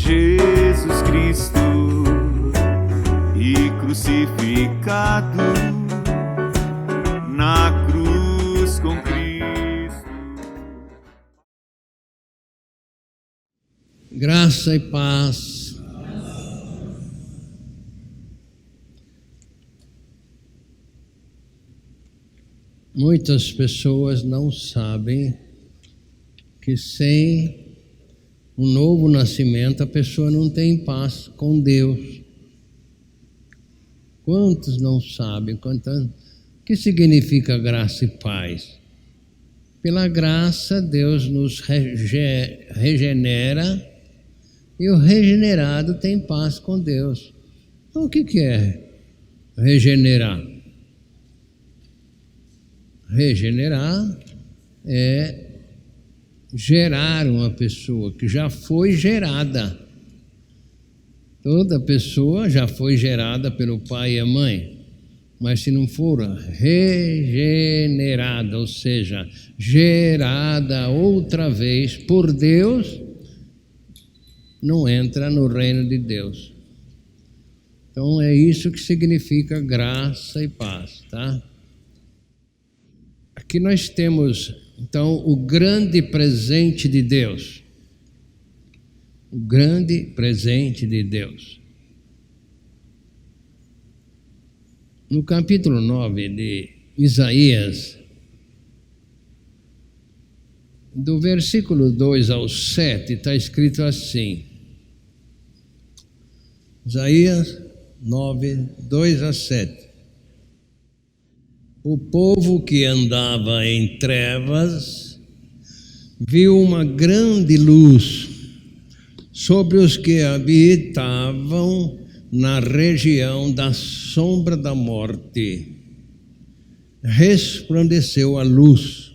Jesus Cristo e crucificado na cruz com Cristo. Graça e paz. Muitas pessoas não sabem que sem um novo nascimento a pessoa não tem paz com Deus. Quantos não sabem? O que significa graça e paz? Pela graça, Deus nos regenera e o regenerado tem paz com Deus. Então, o que é regenerar? Regenerar é gerar uma pessoa que já foi gerada. Toda pessoa já foi gerada pelo pai e a mãe, mas se não for regenerada, ou seja, gerada outra vez por Deus, não entra no reino de Deus. Então é isso que significa graça e paz, tá? Aqui nós temos, então, o grande presente de Deus. O grande presente de Deus. No capítulo 9 de Isaías, do versículo 2 ao 7, está escrito assim. Isaías 9, 2 a 7. O povo que andava em trevas viu uma grande luz sobre os que habitavam na região da sombra da morte. Resplandeceu a luz.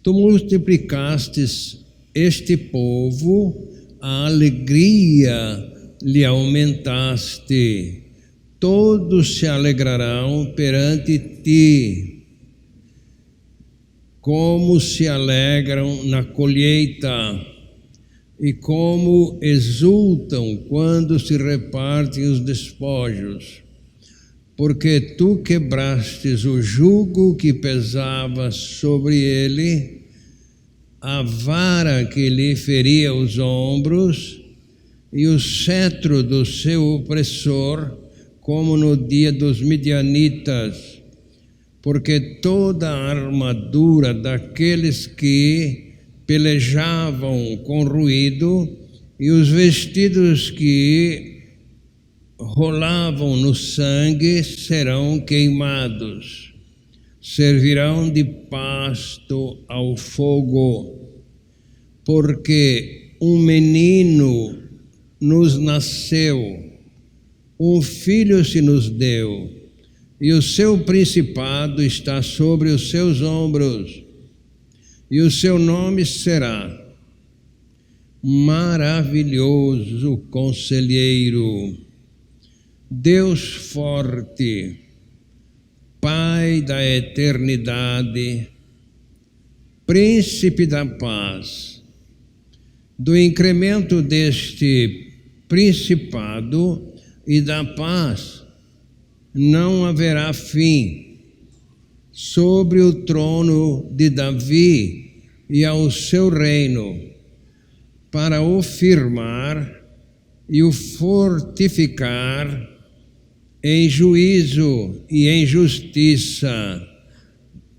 Tu multiplicastes este povo, a alegria lhe aumentaste. Todos se alegrarão perante ti, como se alegram na colheita, e como exultam quando se repartem os despojos. Porque tu quebrastes o jugo que pesava sobre ele, a vara que lhe feria os ombros, e o cetro do seu opressor, como no dia dos midianitas, porque toda a armadura daqueles que pelejavam com ruído e os vestidos que rolavam no sangue serão queimados, servirão de pasto ao fogo, porque um menino nos nasceu, um filho se nos deu, e o seu principado está sobre os seus ombros, e o seu nome será Maravilhoso Conselheiro, Deus Forte, Pai da Eternidade, Príncipe da Paz. Do incremento deste principado e da paz não haverá fim sobre o trono de Davi e ao seu reino, para o firmar e o fortificar em juízo e em justiça,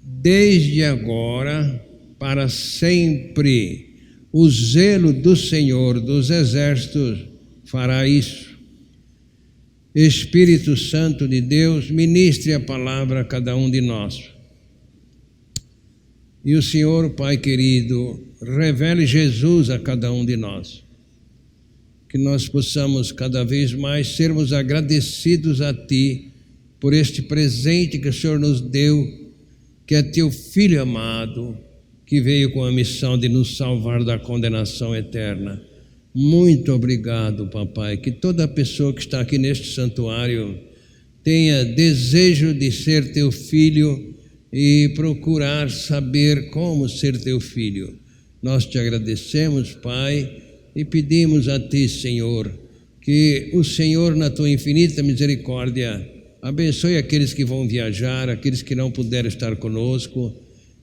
desde agora para sempre. O zelo do Senhor dos Exércitos fará isso. Espírito Santo de Deus, ministre a palavra a cada um de nós. E o Senhor, Pai querido, revele Jesus a cada um de nós. Que nós possamos cada vez mais sermos agradecidos a Ti por este presente que o Senhor nos deu, que é Teu Filho amado, que veio com a missão de nos salvar da condenação eterna. Muito obrigado, papai, que toda pessoa que está aqui neste santuário tenha desejo de ser teu filho e procurar saber como ser teu filho. Nós te agradecemos, Pai, e pedimos a Ti, Senhor, que o Senhor, na Tua infinita misericórdia, abençoe aqueles que vão viajar, aqueles que não puderam estar conosco,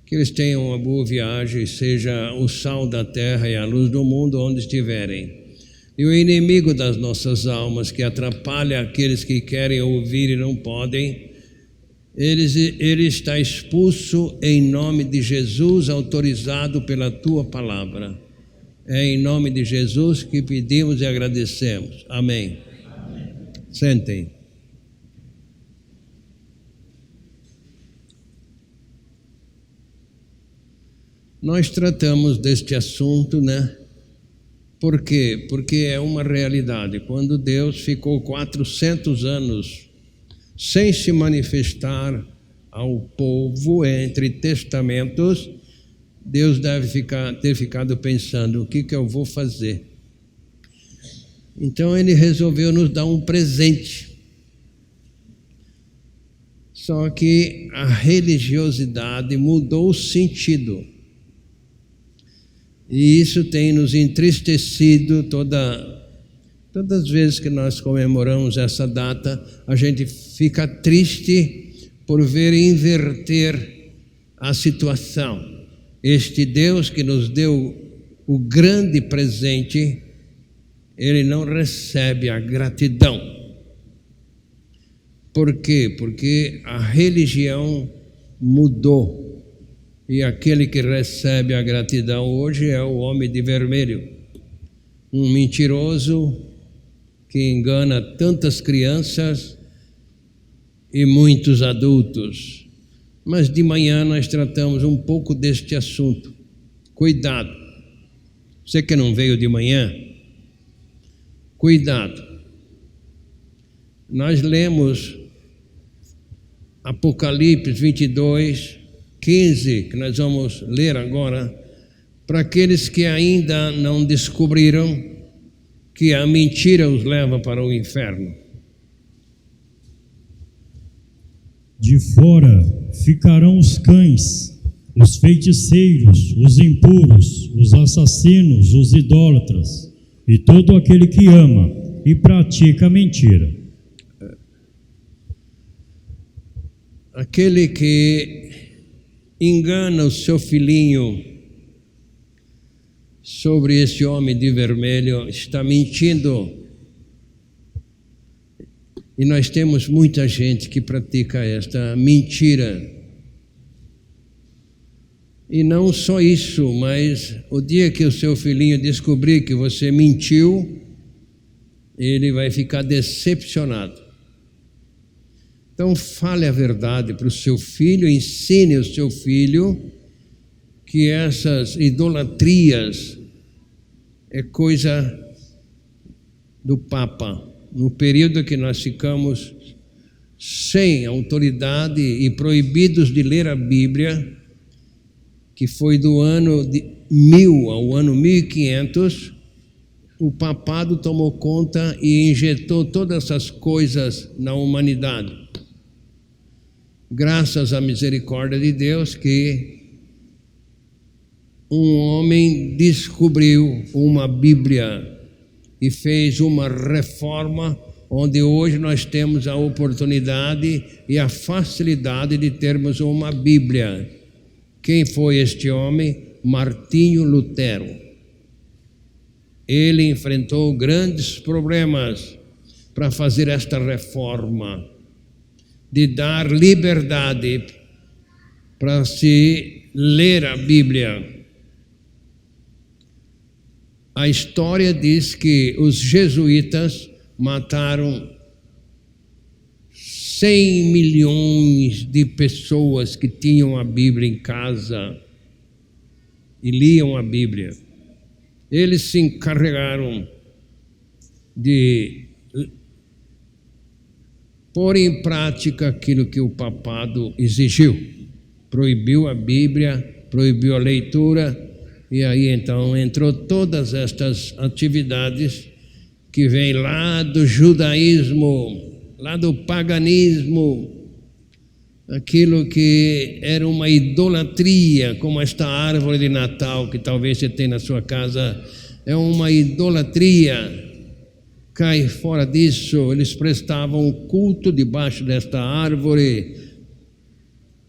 que eles tenham uma boa viagem, seja o sal da terra e a luz do mundo onde estiverem. E o inimigo das nossas almas, que atrapalha aqueles que querem ouvir e não podem, ele está expulso em nome de Jesus, autorizado pela Tua palavra. É em nome de Jesus que pedimos e agradecemos. Amém. Sentem. Nós tratamos deste assunto, né? Por quê? Porque é uma realidade. Quando Deus ficou 400 anos sem se manifestar ao povo entre testamentos, Deus deve ter ficado pensando, o que eu vou fazer? Então Ele resolveu nos dar um presente. Só que a religiosidade mudou o sentido. E isso tem nos entristecido todas as vezes que nós comemoramos essa data, a gente fica triste por ver inverter a situação. Este Deus que nos deu o grande presente, Ele não recebe a gratidão. Por quê? Porque a religião mudou. E aquele que recebe a gratidão hoje é o homem de vermelho, um mentiroso que engana tantas crianças e muitos adultos. Mas de manhã nós tratamos um pouco deste assunto. Cuidado. Você que não veio de manhã, cuidado. Nós lemos Apocalipse 22, 15, que nós vamos ler agora, para aqueles que ainda não descobriram que a mentira os leva para o inferno. De fora ficarão os cães, os feiticeiros, os impuros, os assassinos, os idólatras, e todo aquele que ama e pratica a mentira. Aquele que engana o seu filhinho sobre esse homem de vermelho está mentindo. E nós temos muita gente que pratica esta mentira. E não só isso, mas o dia que o seu filhinho descobrir que você mentiu, ele vai ficar decepcionado. Então fale a verdade para o seu filho, ensine o seu filho que essas idolatrias é coisa do Papa. No período que nós ficamos sem autoridade e proibidos de ler a Bíblia, que foi do ano 1000 ao ano 1500, o papado tomou conta e injetou todas essas coisas na humanidade. Graças à misericórdia de Deus que um homem descobriu uma Bíblia e fez uma reforma onde hoje nós temos a oportunidade e a facilidade de termos uma Bíblia. Quem foi este homem? Martinho Lutero. Ele enfrentou grandes problemas para fazer esta reforma, de dar liberdade para se ler a Bíblia. A história diz que os jesuítas mataram 100 milhões de pessoas que tinham a Bíblia em casa e liam a Bíblia. Eles se encarregaram de pôr em prática aquilo que o papado exigiu. Proibiu a Bíblia, proibiu a leitura, e aí então entrou todas estas atividades que vêm lá do judaísmo, lá do paganismo, aquilo que era uma idolatria, como esta árvore de Natal que talvez você tenha na sua casa, é uma idolatria. Cai fora disso. Eles prestavam culto debaixo desta árvore,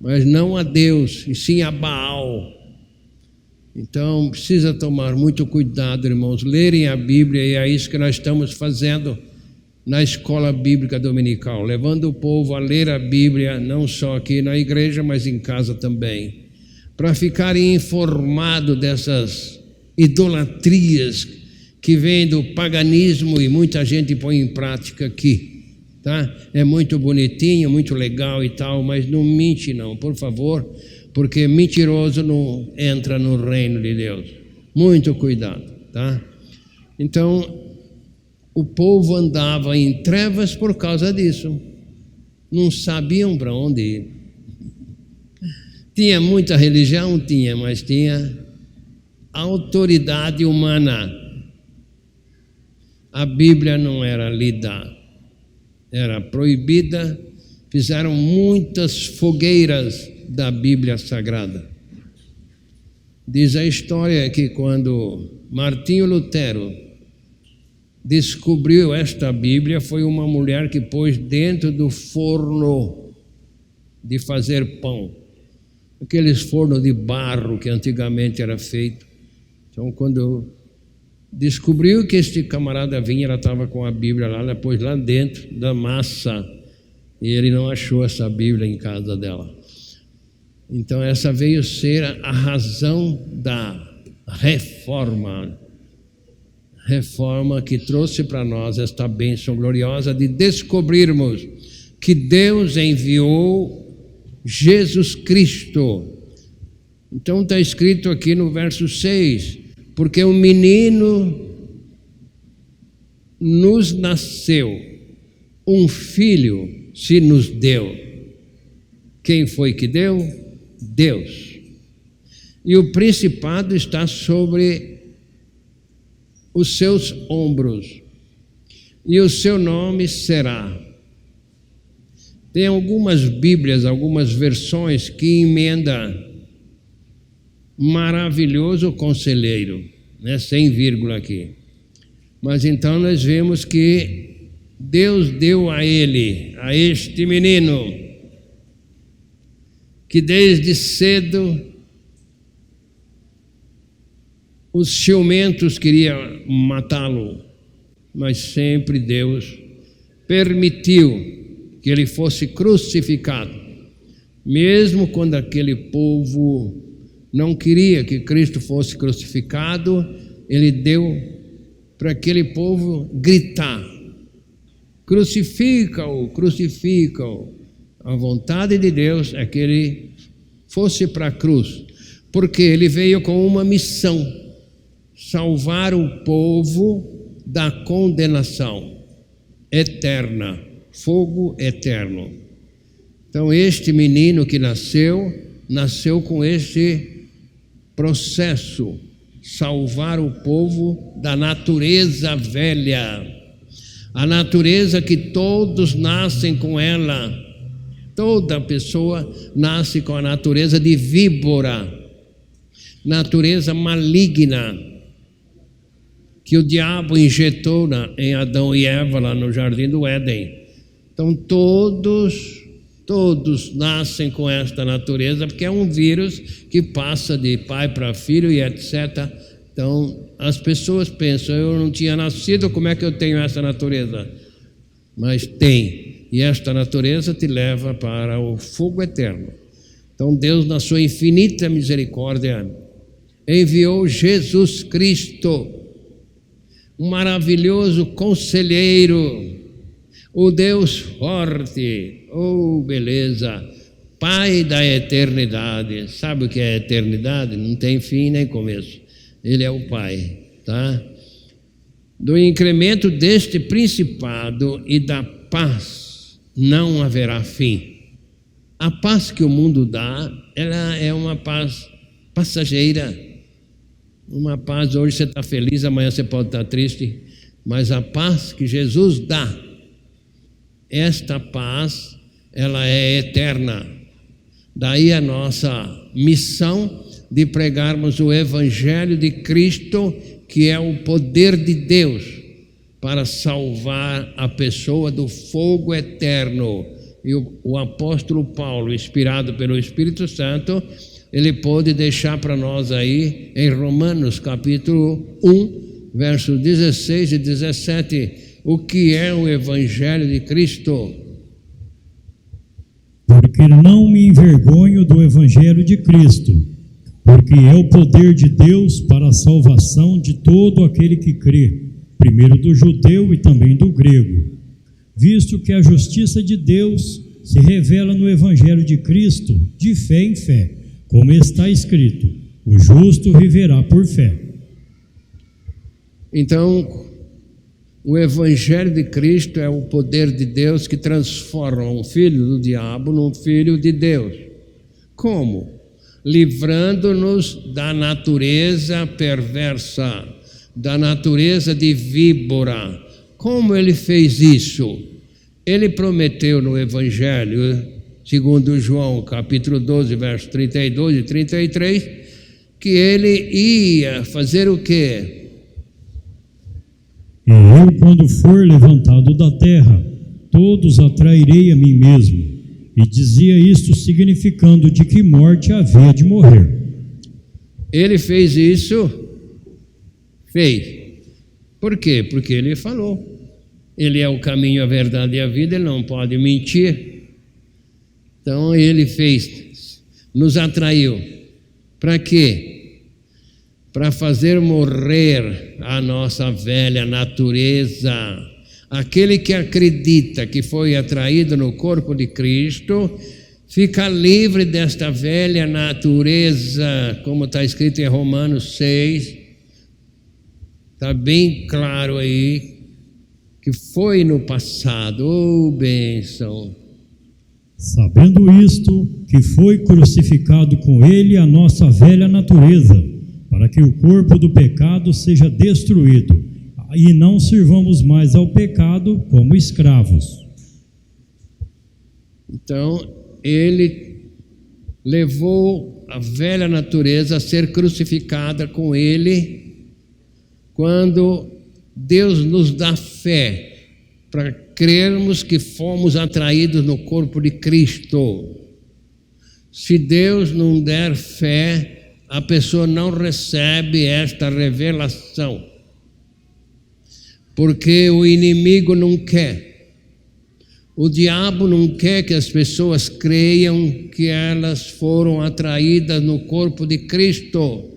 mas não a Deus, e sim a Baal. Então precisa tomar muito cuidado, irmãos, lerem a Bíblia, e é isso que nós estamos fazendo na escola bíblica dominical, levando o povo a ler a Bíblia, não só aqui na igreja, mas em casa também, para ficarem informados dessas idolatrias que vêm do paganismo e muita gente põe em prática aqui, tá? É muito bonitinho, muito legal e tal, mas não mente não, por favor, porque mentiroso não entra no reino de Deus. Muito cuidado, tá? Então, o povo andava em trevas por causa disso. Não sabiam para onde ir. Tinha muita religião? Tinha, mas tinha autoridade humana. A Bíblia não era lida, era proibida. Fizeram muitas fogueiras da Bíblia Sagrada. Diz a história que quando Martinho Lutero descobriu esta Bíblia, foi uma mulher que pôs dentro do forno de fazer pão, aqueles fornos de barro que antigamente era feito. Então, quando descobriu que este camarada vinha, ela estava com a Bíblia lá, ela pôs lá dentro da massa, e ele não achou essa Bíblia em casa dela. Então essa veio ser a razão da reforma que trouxe para nós esta bênção gloriosa de descobrirmos que Deus enviou Jesus Cristo. Então está escrito aqui no verso 6, porque um menino nos nasceu, um filho se nos deu. Quem foi que deu? Deus. E o principado está sobre os seus ombros, e o seu nome será. Tem algumas Bíblias, algumas versões que emenda maravilhoso conselheiro, né? Sem vírgula aqui. Mas então nós vemos que Deus deu a ele, a este menino, que desde cedo os ciumentos queriam matá-lo, mas sempre Deus permitiu que ele fosse crucificado, mesmo quando aquele povo não queria que Cristo fosse crucificado. Ele deu para aquele povo gritar: crucifica-o, crucifica-o. A vontade de Deus é que ele fosse para a cruz, porque ele veio com uma missão: salvar o povo da condenação eterna, fogo eterno. Então este menino que nasceu com este processo: salvar o povo da natureza velha, a natureza que todos nascem com ela. Toda pessoa nasce com a natureza de víbora, natureza maligna, que o diabo injetou em Adão e Eva lá no Jardim do Éden. Então todos nascem com esta natureza, porque é um vírus que passa de pai para filho e etc. Então as pessoas pensam: eu não tinha nascido, como é que eu tenho essa natureza? Mas tem. E esta natureza te leva para o fogo eterno. Então Deus, na sua infinita misericórdia, enviou Jesus Cristo, um maravilhoso conselheiro, o Deus forte, oh beleza, Pai da eternidade. Sabe o que é eternidade? Não tem fim nem começo. Ele é o Pai, tá? Do incremento deste principado e da paz não haverá fim. A paz que o mundo dá, ela é uma paz passageira. Uma paz, hoje você está feliz, amanhã você pode estar triste, mas a paz que Jesus dá, esta paz, ela é eterna. Daí a nossa missão, de pregarmos o Evangelho de Cristo, que é o poder de Deus para salvar a pessoa do fogo eterno. E o apóstolo Paulo, inspirado pelo Espírito Santo, ele pôde deixar para nós aí em Romanos capítulo 1, versos 16 e 17, o que é o Evangelho de Cristo. Porque não me envergonho do Evangelho de Cristo, porque é o poder de Deus para a salvação de todo aquele que crê, primeiro do judeu e também do grego, visto que a justiça de Deus se revela no Evangelho de Cristo, de fé em fé, como está escrito: o justo viverá por fé. Então, o Evangelho de Cristo é o poder de Deus que transforma um filho do diabo num filho de Deus. Como? Livrando-nos da natureza perversa, da natureza de víbora. Como ele fez isso? Ele prometeu no Evangelho, segundo João, capítulo 12, versos 32 e 33, que ele ia fazer o quê? E eu, quando for levantado da terra, todos atrairei a mim mesmo. E dizia isto significando de que morte havia de morrer. Ele fez isso? Fez. Por quê? Porque ele falou. Ele é o caminho, a verdade e a vida, ele não pode mentir. Então ele fez, nos atraiu. Para quê? Para fazer morrer a nossa velha natureza. Aquele que acredita que foi atraído no corpo de Cristo, fica livre desta velha natureza, como está escrito em Romanos 6. Está bem claro aí, que foi no passado. Oh, bênção! Sabendo isto, que foi crucificado com ele a nossa velha natureza, para que o corpo do pecado seja destruído, e não sirvamos mais ao pecado como escravos. Então, ele levou a velha natureza a ser crucificada com ele, quando Deus nos dá fé para crermos que fomos atraídos no corpo de Cristo. Se Deus não der fé, a pessoa não recebe esta revelação, porque o inimigo não quer, o diabo não quer que as pessoas creiam que elas foram atraídas no corpo de Cristo,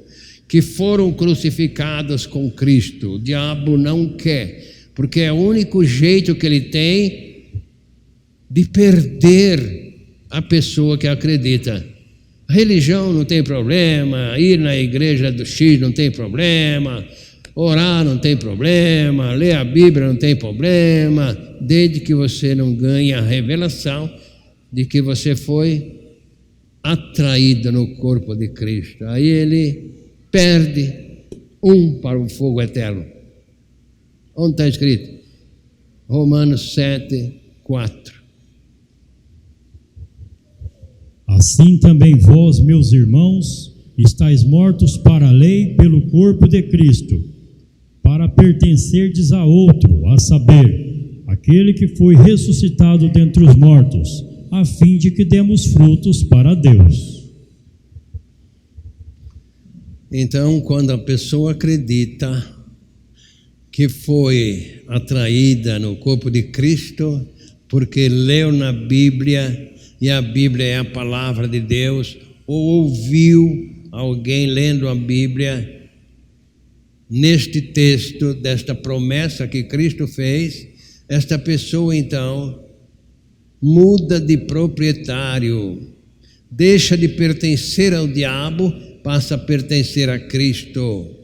que foram crucificadas com Cristo. O diabo não quer, porque é o único jeito que ele tem de perder a pessoa que acredita. A religião não tem problema, ir na igreja do X não tem problema, orar não tem problema, ler a Bíblia não tem problema, desde que você não ganhe a revelação de que você foi atraído no corpo de Cristo. Aí ele perde para o fogo eterno. Onde está escrito? Romanos 7, 4. Assim também vós, meus irmãos, estáis mortos para a lei pelo corpo de Cristo, para pertencerdes a outro, a saber, aquele que foi ressuscitado dentre os mortos, a fim de que demos frutos para Deus. Então, quando a pessoa acredita que foi atraída no corpo de Cristo, porque leu na Bíblia, e a Bíblia é a palavra de Deus, ou ouviu alguém lendo a Bíblia, neste texto, desta promessa que Cristo fez, esta pessoa então muda de proprietário, deixa de pertencer ao diabo, passa a pertencer a Cristo.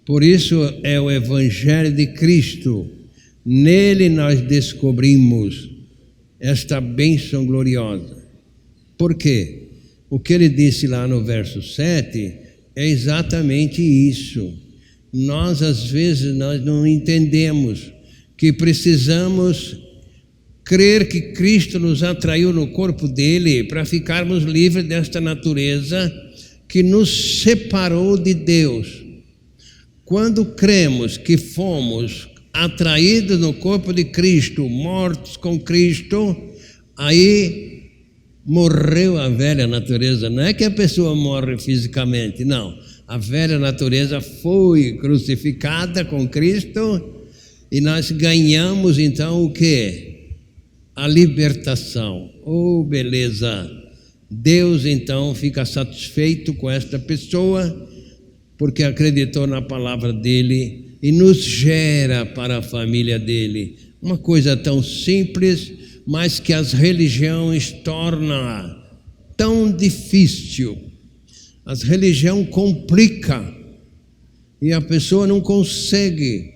Por isso é o Evangelho de Cristo. Nele nós descobrimos esta bênção gloriosa. Por quê? O que ele disse lá no verso 7 é exatamente isso. Nós, às vezes, nós não entendemos que precisamos crer que Cristo nos atraiu no corpo dele para ficarmos livres desta natureza que nos separou de Deus. Quando cremos que fomos atraídos no corpo de Cristo, mortos com Cristo, aí morreu a velha natureza. Não é que a pessoa morre fisicamente, não. A velha natureza foi crucificada com Cristo e nós ganhamos então o quê? A libertação. Oh, beleza! Deus então fica satisfeito com esta pessoa porque acreditou na palavra dele e nos gera para a família dele. Uma coisa tão simples, mas que as religiões tornam tão difícil. As religiões complicam e a pessoa não consegue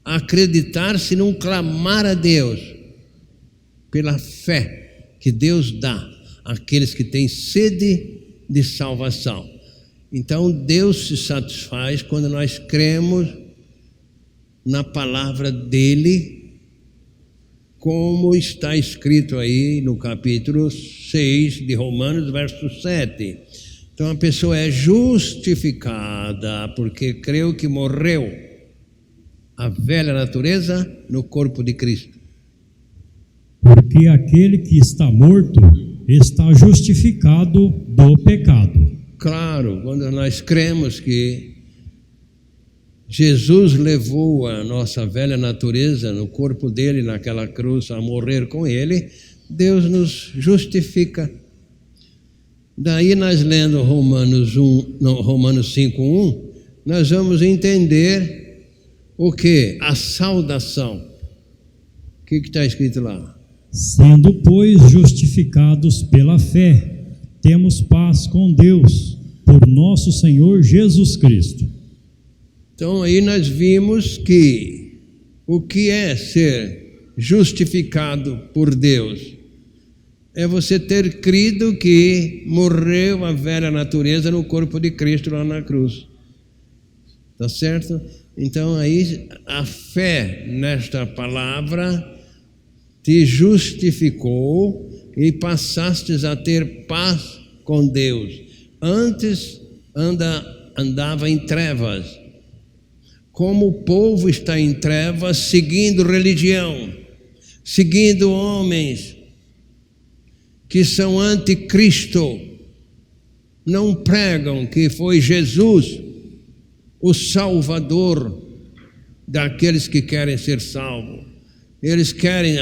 acreditar se não clamar a Deus pela fé que Deus dá àqueles que têm sede de salvação. Então Deus se satisfaz quando nós cremos na palavra dele, como está escrito aí no capítulo 6 de Romanos, verso 7. Então a pessoa é justificada porque creu que morreu a velha natureza no corpo de Cristo. Porque aquele que está morto está justificado do pecado. Claro, quando nós cremos que Jesus levou a nossa velha natureza no corpo dele, naquela cruz, a morrer com ele, Deus nos justifica. Daí nós lendo Romanos 5:1, nós vamos entender o que? A saudação. O que está escrito lá? Sendo, pois, justificados pela fé, temos paz com Deus, por nosso Senhor Jesus Cristo. Então aí nós vimos que o que é ser justificado por Deus? É você ter crido que morreu a velha natureza no corpo de Cristo lá na cruz. Tá certo? Então aí a fé nesta palavra te justificou e passastes a ter paz com Deus. Antes andava em trevas. Como o povo está em trevas, seguindo religião, seguindo homens que são anticristo, não pregam que foi Jesus o Salvador daqueles que querem ser salvos. Eles querem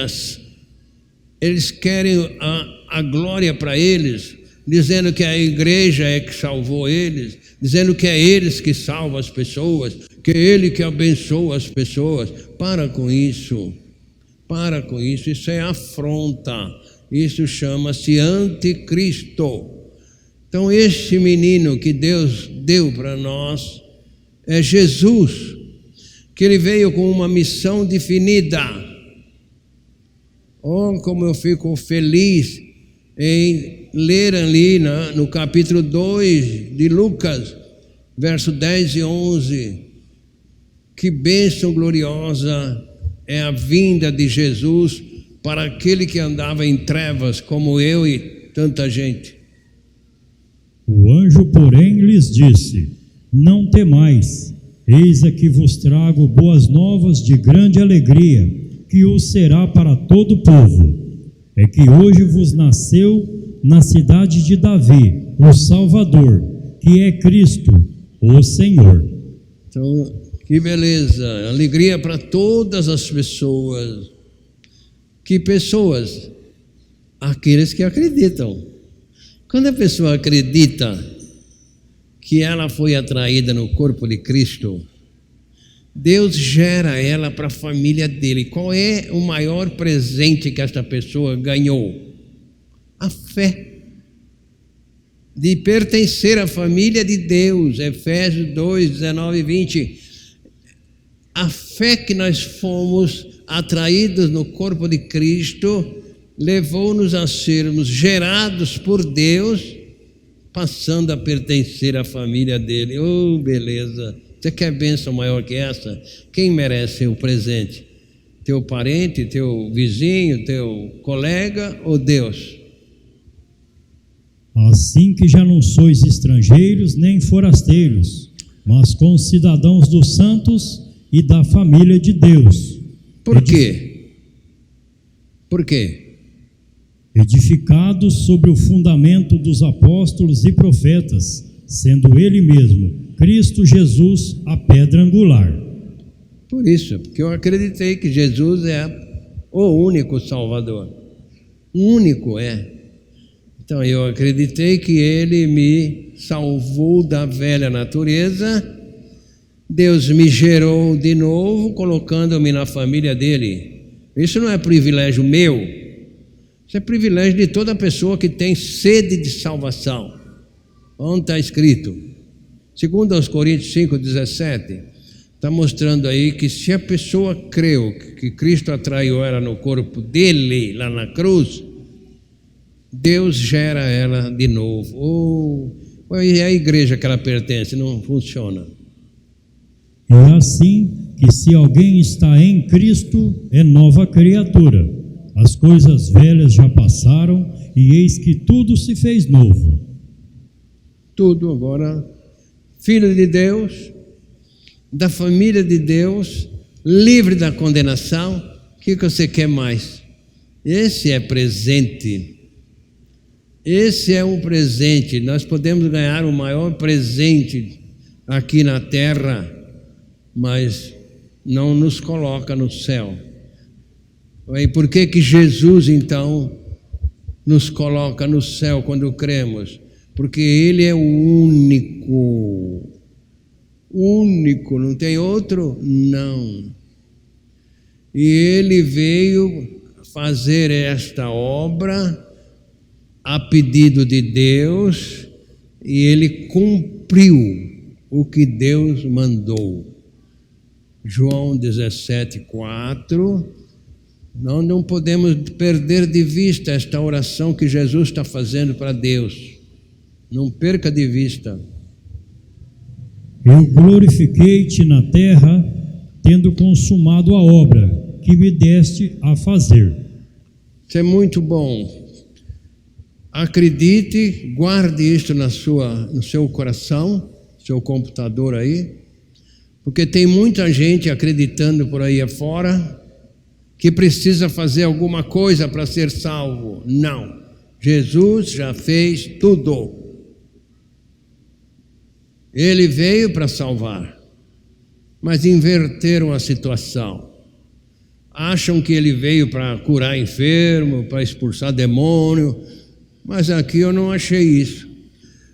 a glória para eles, dizendo que a igreja é que salvou eles, dizendo que é eles que salvam as pessoas, que é ele que abençoa as pessoas. Para com isso, isso é afronta, isso chama-se anticristo. Então este menino que Deus deu para nós é Jesus, que ele veio com uma missão definida. Oh, como eu fico feliz em ler ali no capítulo 2 de Lucas, verso 10 e 11, que bênção gloriosa é a vinda de Jesus para aquele que andava em trevas, como eu e tanta gente. O anjo, porém, lhes disse: não temais, eis aqui vos trago boas novas de grande alegria, que o será para todo o povo. É que hoje vos nasceu na cidade de Davi o Salvador, que é Cristo, o Senhor. Então, que beleza, alegria para todas as pessoas. Que pessoas? Aqueles que acreditam. Quando a pessoa acredita que ela foi atraída no corpo de Cristo, Deus gera ela para a família dele. Qual é o maior presente que esta pessoa ganhou? A fé de pertencer à família de Deus. Efésios 2, 19 e 20. A fé que nós fomos atraídos no corpo de Cristo levou-nos a sermos gerados por Deus, passando a pertencer à família dele. Oh, beleza! Você quer bênção maior que essa? Quem merece o presente? Teu parente, teu vizinho, teu colega ou Deus? Assim que já não sois estrangeiros nem forasteiros, mas concidadãos dos santos e da família de Deus. Por quê? Por quê? Edificados sobre o fundamento dos apóstolos e profetas, sendo Ele mesmo, Cristo Jesus, a pedra angular. Por isso, porque eu acreditei que Jesus é o único Salvador. O único é. Então eu acreditei que Ele me salvou da velha natureza. Deus me gerou de novo, colocando-me na família dele. Isso não é privilégio meu, isso é privilégio de toda pessoa que tem sede de salvação. Onde está escrito? Segundo aos Coríntios 5,17, está mostrando aí que se a pessoa creu que Cristo atraiu ela no corpo dele, lá na cruz, Deus gera ela de novo. E a igreja que ela pertence não funciona. E assim que se alguém está em Cristo, é nova criatura. As coisas velhas já passaram e eis que tudo se fez novo. Tudo agora, filho de Deus, da família de Deus, livre da condenação. O que você quer mais? Esse é presente. Esse é um presente. Nós podemos ganhar o maior presente aqui na terra, mas não nos coloca no céu. E por que que Jesus, então, nos coloca no céu quando cremos? Porque Ele é o único. Único, não tem outro? Não. E Ele veio fazer esta obra a pedido de Deus, e Ele cumpriu o que Deus mandou. João 17,4. Nós não podemos perder de vista esta oração que Jesus está fazendo para Deus. Não perca de vista. Eu glorifiquei-te na terra, tendo consumado a obra que me deste a fazer. Isso é muito bom. Acredite, guarde isso no seu coração, seu computador aí, porque tem muita gente acreditando por aí afora que precisa fazer alguma coisa para ser salvo. Não. Jesus já fez tudo. Ele veio para salvar, mas inverteram a situação. Acham que ele veio para curar enfermo, para expulsar demônio, mas aqui eu não achei isso.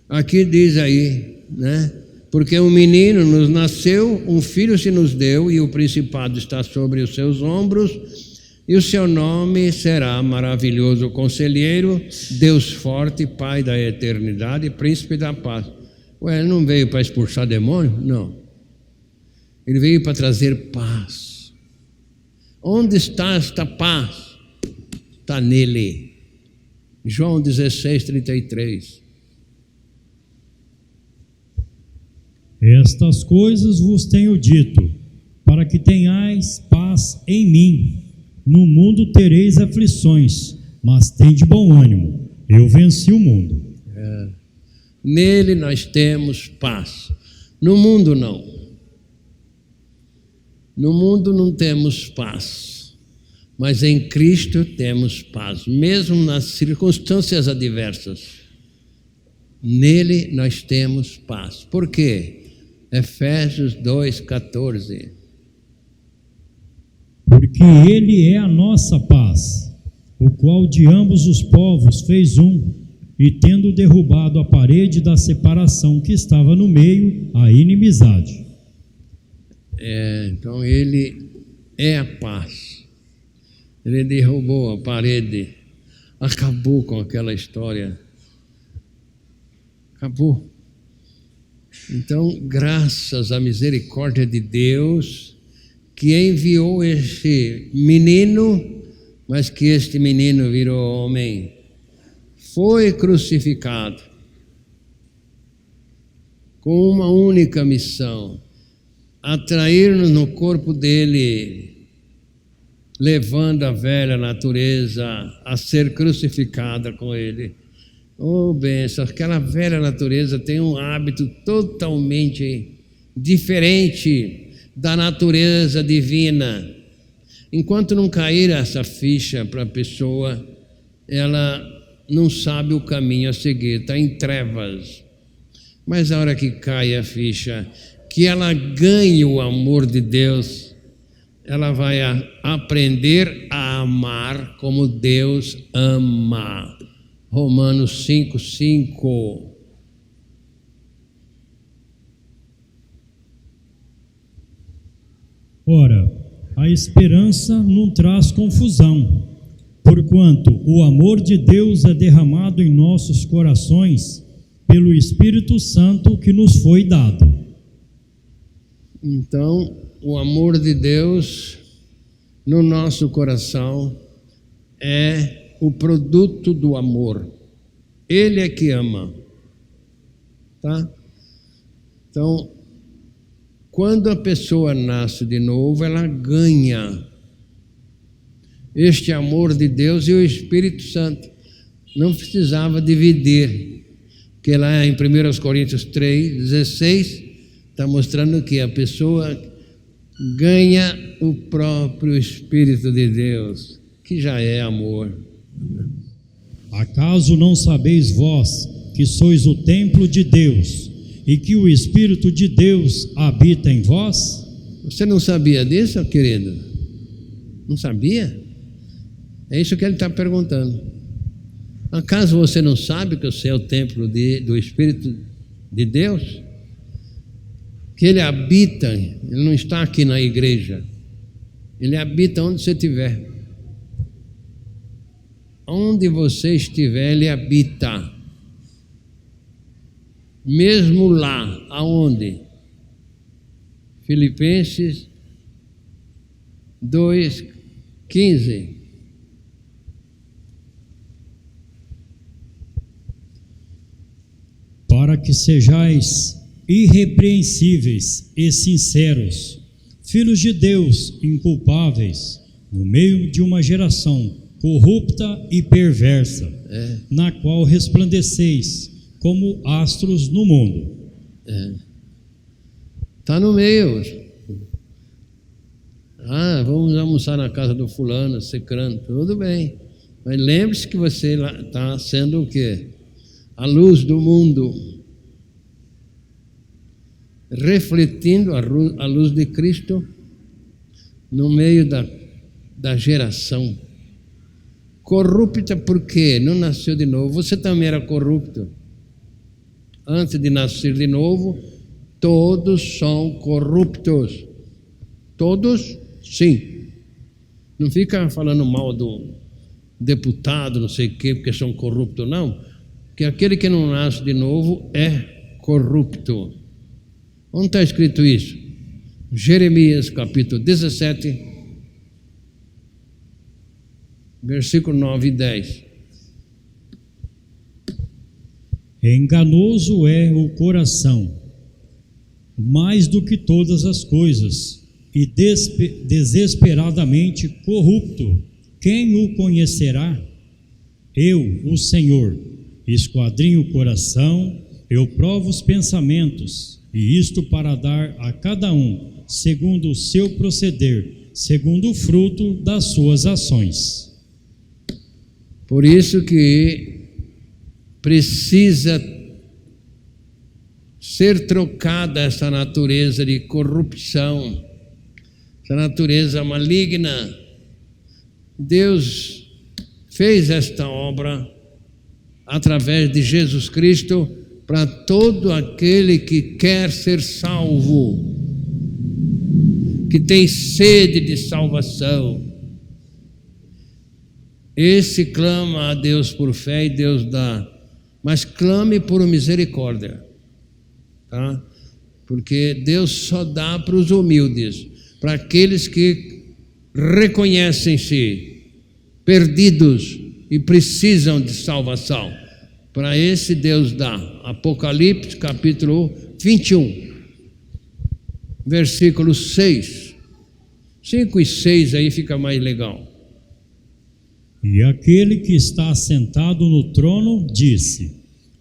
Aqui diz aí, né? Porque um menino nos nasceu, um filho se nos deu, e o principado está sobre os seus ombros, e o seu nome será Maravilhoso Conselheiro, Deus Forte, Pai da Eternidade, Príncipe da Paz. Ué, ele não veio para expulsar demônio? Não. Ele veio para trazer paz. Onde está esta paz? Está nele. João 16:33. Estas coisas vos tenho dito, para que tenhais paz em mim. No mundo tereis aflições, mas tende bom ânimo. Eu venci o mundo. Nele nós temos paz. No mundo não. No mundo não temos paz. Mas em Cristo temos paz, mesmo nas circunstâncias adversas. Nele nós temos paz. Por quê? Efésios 2:14. Porque Ele é a nossa paz, o qual de ambos os povos fez um, e tendo derrubado a parede da separação que estava no meio, a inimizade. Então Ele é a paz. Ele derrubou a parede, acabou com aquela história. Acabou. Então, graças à misericórdia de Deus, que enviou este menino, mas que este menino virou homem, foi crucificado com uma única missão: atrair-nos no corpo dele, levando a velha natureza a ser crucificada com ele. Oh, benção, aquela velha natureza tem um hábito totalmente diferente da natureza divina. Enquanto não cair essa ficha para a pessoa, ela não sabe o caminho a seguir, está em trevas. Mas a hora que cai a ficha, que ela ganhe o amor de Deus, ela vai aprender a amar como Deus ama. Romanos 5:5. Ora, a esperança não traz confusão, porquanto o amor de Deus é derramado em nossos corações pelo Espírito Santo que nos foi dado. Então, o amor de Deus no nosso coração é o produto do amor. Ele é que ama, tá? Então, quando a pessoa nasce de novo, ela ganha este amor de Deus e o Espírito Santo. Não precisava dividir, que lá em 1 Coríntios 3:16 está mostrando que a pessoa ganha o próprio Espírito de Deus, que já é amor. Acaso não sabeis vós que sois o templo de Deus e que o Espírito de Deus habita em vós? Você não sabia disso, querido? Não sabia? É isso que ele está perguntando. Acaso você não sabe que você é o templo do Espírito de Deus? Que ele habita, ele não está aqui na igreja, ele habita onde você estiver. Onde você estiver, ele habita. Mesmo lá, aonde? Filipenses 2:15. Para que sejais irrepreensíveis e sinceros, filhos de Deus inculpáveis, no meio de uma geração corrupta e perversa, na qual resplandeceis como astros no mundo. Está no meio. Vamos almoçar na casa do fulano, cicrano, tudo bem. Mas lembre-se que você está sendo o quê? A luz do mundo, refletindo a luz de Cristo no meio da geração corrupta, porque não nasceu de novo. Você também era corrupto antes de nascer de novo. Todos são corruptos, todos, sim. Não fica falando mal do deputado, não sei o quê, porque são corruptos, não. Que aquele que não nasce de novo é corrupto. Onde está escrito isso? Jeremias capítulo 17, versículo 9 e 10. Enganoso é o coração, mais do que todas as coisas, e desesperadamente corrupto. Quem o conhecerá? Eu, o Senhor, esquadrinho o coração, eu provo os pensamentos, e isto para dar a cada um, segundo o seu proceder, segundo o fruto das suas ações. Por isso que precisa ser trocada essa natureza de corrupção, essa natureza maligna. Deus fez esta obra através de Jesus Cristo para todo aquele que quer ser salvo, que tem sede de salvação. Esse clama a Deus por fé e Deus dá, mas clame por misericórdia, tá? Porque Deus só dá para os humildes, para aqueles que reconhecem-se perdidos e precisam de salvação. Para esse Deus dá. Apocalipse capítulo 21, versículo 6. 5 e 6 aí fica mais legal. E aquele que está assentado no trono disse: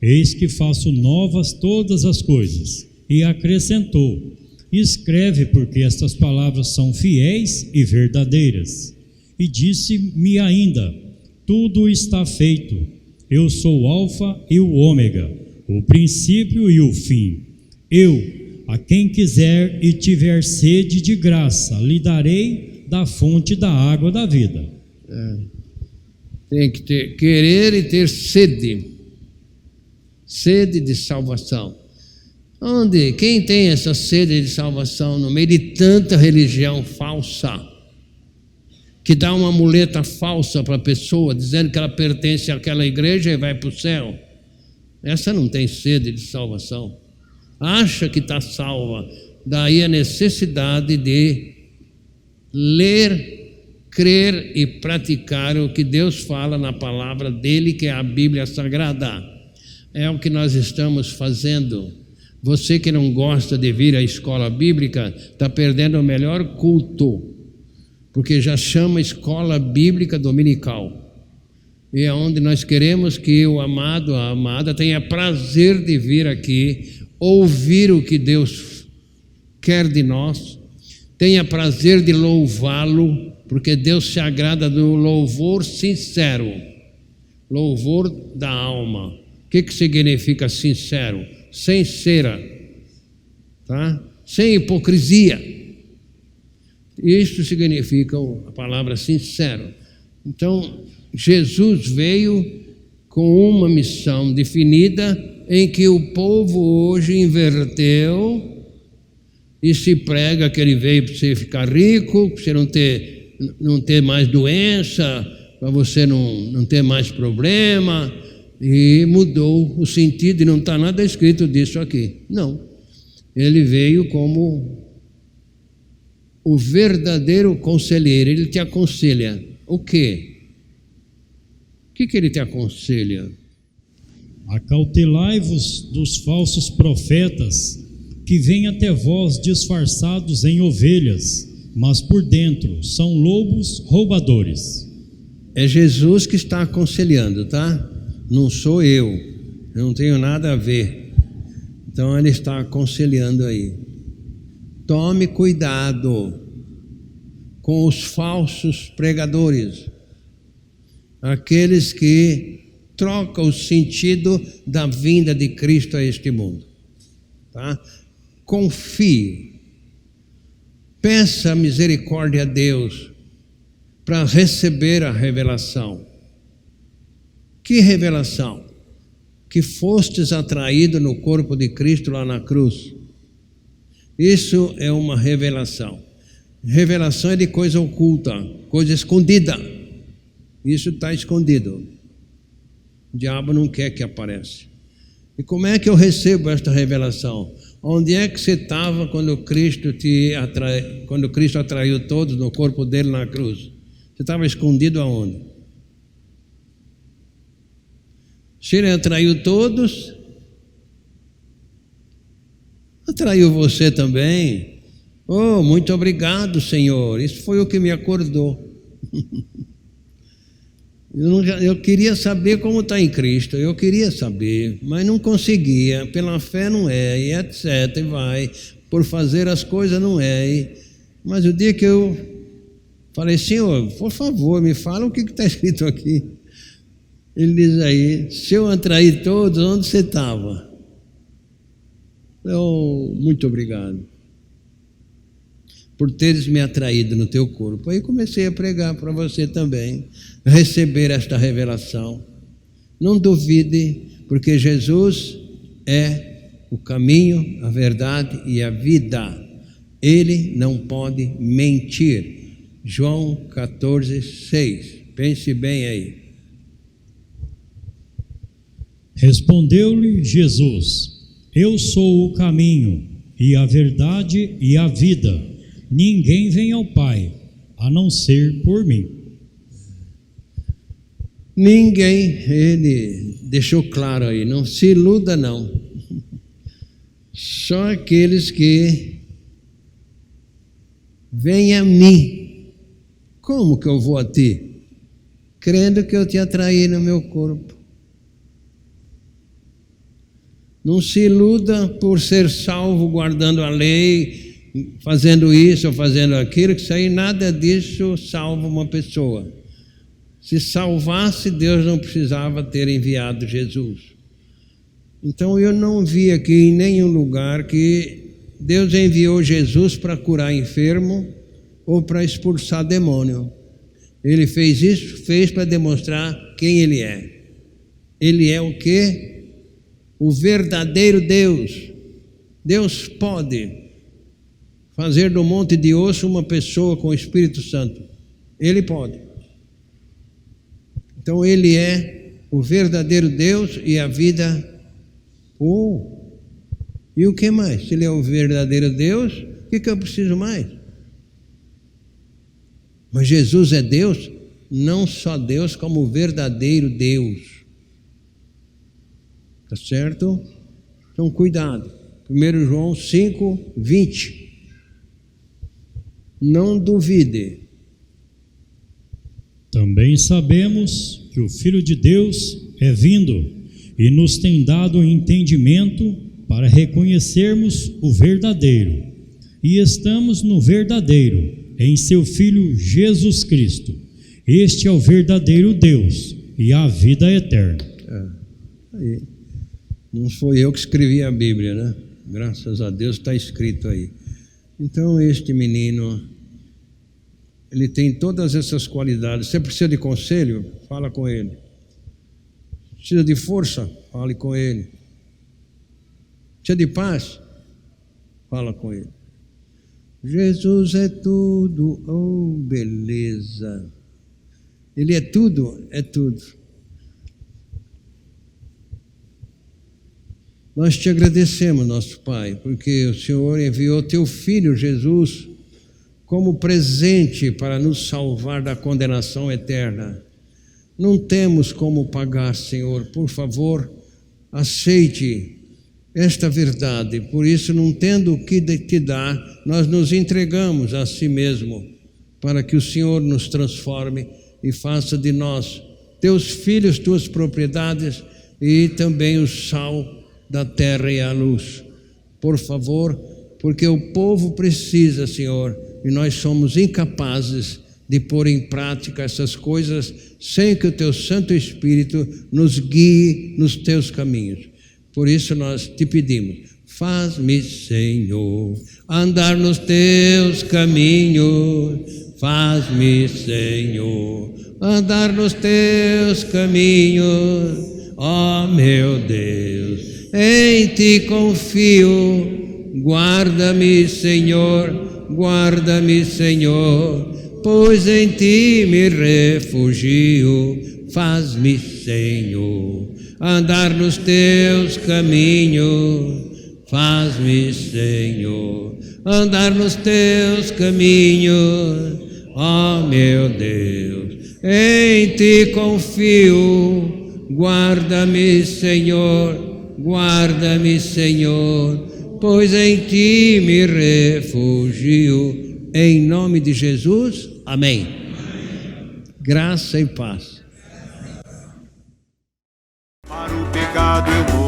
Eis que faço novas todas as coisas. E acrescentou: Escreve, porque estas palavras são fiéis e verdadeiras. E disse-me ainda: Tudo está feito. Eu sou o Alfa e o Ômega, o princípio e o fim. Eu, a quem quiser e tiver sede de graça, lhe darei da fonte da água da vida. Tem que querer e ter sede de salvação. Quem tem essa sede de salvação no meio de tanta religião falsa, que dá uma muleta falsa para a pessoa, dizendo que ela pertence àquela igreja e vai para o céu? Essa não tem sede de salvação, acha que está salva. Daí a necessidade de ler, crer e praticar o que Deus fala na palavra dele, que é a Bíblia Sagrada. É o que nós estamos fazendo. Você que não gosta de vir à escola bíblica está perdendo o melhor culto, porque já chama escola bíblica dominical. E é onde nós queremos que o amado, a amada, tenha prazer de vir aqui, ouvir o que Deus quer de nós, tenha prazer de louvá-lo, porque Deus se agrada do louvor sincero, louvor da alma. O que significa sincero? Sem cera, tá? Sem hipocrisia. Isso significa a palavra sincero. Então, Jesus veio com uma missão definida, em que o povo hoje inverteu e se prega que ele veio para você ficar rico, para você não ter mais doença, para você não ter mais problema, e mudou o sentido, e não está nada escrito disso aqui. Não. Ele veio como o verdadeiro conselheiro. Ele te aconselha. O quê? O que ele te aconselha? Acautelai-vos dos falsos profetas, que vêm até vós disfarçados em ovelhas, mas por dentro são lobos roubadores. É Jesus que está aconselhando, tá? Não sou eu não tenho nada a ver. Então ele está aconselhando aí. Tome cuidado com os falsos pregadores, aqueles que trocam o sentido da vinda de Cristo a este mundo, tá? Confie, peça misericórdia a Deus para receber a revelação. Que revelação? Que fostes atraído no corpo de Cristo lá na cruz. Isso é uma revelação. Revelação é de coisa oculta, coisa escondida. Isso está escondido. O diabo não quer que apareça. E como é que eu recebo esta revelação? Onde é que você estava quando Cristo atraiu todos no corpo dele na cruz? Você estava escondido aonde? Se ele atraiu todos, atraiu você também. Oh, muito obrigado, Senhor. Isso foi o que me acordou. Eu queria saber como está em Cristo. Eu queria saber, mas não conseguia. Pela fé não é, e etc. E vai. Por fazer as coisas não é. Mas o dia que eu falei, Senhor, por favor, me fala o que está escrito aqui. Ele diz aí, se eu atrair todos, onde você estava? Muito obrigado por teres me atraído no teu corpo. Aí comecei a pregar para você também, receber esta revelação. Não duvide, porque Jesus é o caminho, a verdade e a vida. Ele não pode mentir. João 14:6. Pense bem aí. Respondeu-lhe Jesus: Eu sou o caminho e a verdade e a vida. Ninguém vem ao Pai a não ser por mim. Ninguém, ele deixou claro aí, não se iluda não. Só aqueles que vêm a mim. Como que eu vou a ti? crendo que eu te atraí no meu corpo. Não se iluda por ser salvo guardando a lei, fazendo isso ou fazendo aquilo, que isso aí, nada disso salva uma pessoa. Se salvasse, Deus não precisava ter enviado Jesus. Então eu não vi aqui em nenhum lugar que Deus enviou Jesus para curar enfermo ou para expulsar demônio. Ele fez isso, fez para demonstrar quem Ele é. Ele é o quê? O verdadeiro Deus. Deus pode fazer do monte de osso uma pessoa com o Espírito Santo. Ele pode. Então Ele é o verdadeiro Deus e a vida. E o que mais? Se Ele é o verdadeiro Deus, o que eu preciso mais? Mas Jesus é Deus, não só Deus, como o verdadeiro Deus. Tá certo? Então cuidado. 1 João 5, 20. Não duvide. Também sabemos que o Filho de Deus é vindo e nos tem dado entendimento para reconhecermos o verdadeiro. E estamos no verdadeiro, em seu Filho Jesus Cristo. Este é o verdadeiro Deus e a vida eterna. Aí. Não foi eu que escrevi a Bíblia, né? Graças a Deus está escrito aí. Então este menino, ele tem todas essas qualidades. Você precisa de conselho? Fala com ele. Precisa de força? Fale com ele. Precisa de paz? Fala com ele. Jesus é tudo, oh beleza. Ele é tudo, é tudo. Nós te agradecemos, nosso Pai, porque o Senhor enviou teu Filho Jesus como presente para nos salvar da condenação eterna. Não temos como pagar, Senhor. Por favor, aceite esta verdade. Por isso, não tendo o que te dar, nós nos entregamos a si mesmo, para que o Senhor nos transforme e faça de nós teus filhos, tuas propriedades e também o sal da terra e a luz. Por favor, porque o povo precisa, Senhor, e nós somos incapazes de pôr em prática essas coisas sem que o teu Santo Espírito nos guie nos teus caminhos. Por isso nós te pedimos, faz-me, Senhor, andar nos teus caminhos. Faz-me, Senhor, andar nos teus caminhos. Ó meu Deus, em ti confio, guarda-me, Senhor, guarda-me, Senhor, pois em ti me refugio. Faz-me, Senhor, andar nos teus caminhos. Faz-me, Senhor, andar nos teus caminhos. Ó meu Deus, em ti confio, guarda-me, Senhor, guarda-me, Senhor, pois em ti me refugio. Em nome de Jesus, amém. Graça e paz. Para o pecado eu morro.